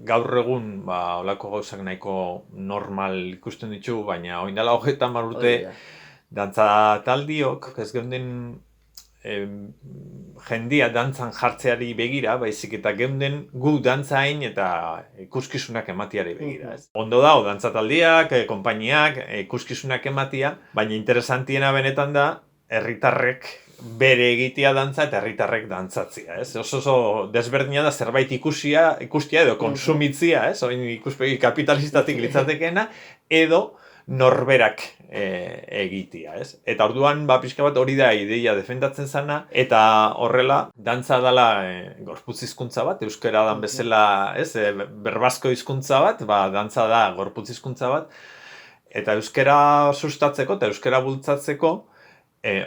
gaur egun, holako gauzak nahiko normal ikusten ditugu, baina orain dela 30 urte Hori da. dantza taldiok, ez geunden jendia dantzan jartzeari begira, baizik eta geunden gu dantzain eta ikuskizunak ematiari begira. Ez? Ondo dago dantza taldiak, konpainiak, ikuskizunak ematia, baina interesantiena benetan da, herritarrek bere egitea dantza eta herritarrek dantzatzia, ez? Oso desberdina da zerbait ikustia edo konsumitzia, ez? Orain ikuspegi kapitalistatik litzatekeena edo norberak egitea, ez? Eta orduan, pixka bat hori da ideia defendatzen zana, eta horrela, dantza dela gorputz hizkuntza bat, euskara dan bezala, ez? Berbazko hizkuntza bat, dantza da gorputz hizkuntza bat, eta euskara sustatzeko eta euskara bultzatzeko,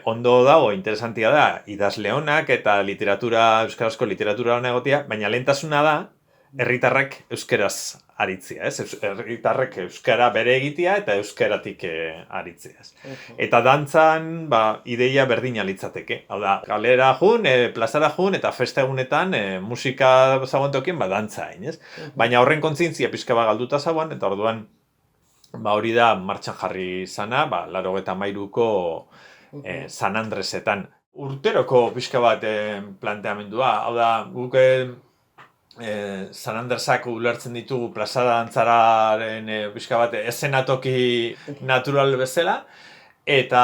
ondo dago, interesantia da, idazle onak eta euskarazko literatura ona egotea, baina lehentasuna da, herritarrek euskeraz aritzea, ez? Herritarrek euskara bere egitea eta euskaratik aritzea. Eta dantzan, ideia berdina litzateke. Hau da, kalera jun, plazara jun, eta festa egunetan musika zagontokien, dantza hain, ez? Baina horren kontzientzia pixka bat galduta zagoan, eta orduan, hori da martxan jarri zana, 93ko San Andresetan. Urteroko pixka bat planteamendua, hau da, guk San Andresak ulertzen ditugu plazada dantzararen pixka bat eszenatoki natural bezala, eta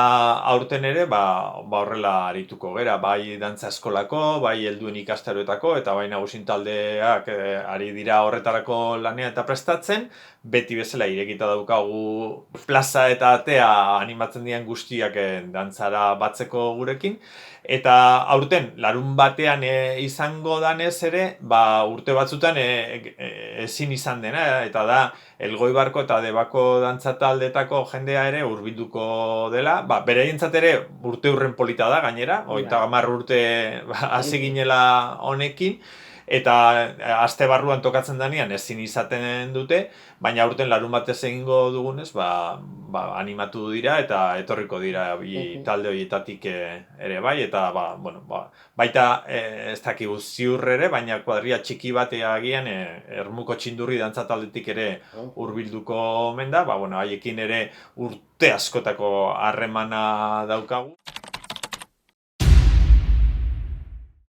aurten ere, horrela arituko gera, bai dantza eskolako, bai helduen ikastaroetako, eta bai nagusin taldeak ari dira horretarako lanea eta prestatzen, beti bezala irekita daukagu plaza eta atea animatzen dian guztiak dantzara batzeko gurekin, eta aurten larun batean izango danez ere, urte batzutan ezin izan dena, eta da Elgoibarko eta Debako dantza taldetako jendea ere hurbilduko dela, beraientzat ere urte hurren polita da gainera, 30 urte hasi ginela honekin, eta aste barruan tokatzen danean ezin izaten dute, baina aurten larun batez egingo dugunez, animatu dira eta etorriko dira bi talde horietatik ere bai, eta baita ez dakigu ziur ere, baina kuadria txiki batea agian Ermuko Txindurri dantza taldetik ere hurbilduko omen da, haiekin ere urte askotako harremana daukagu.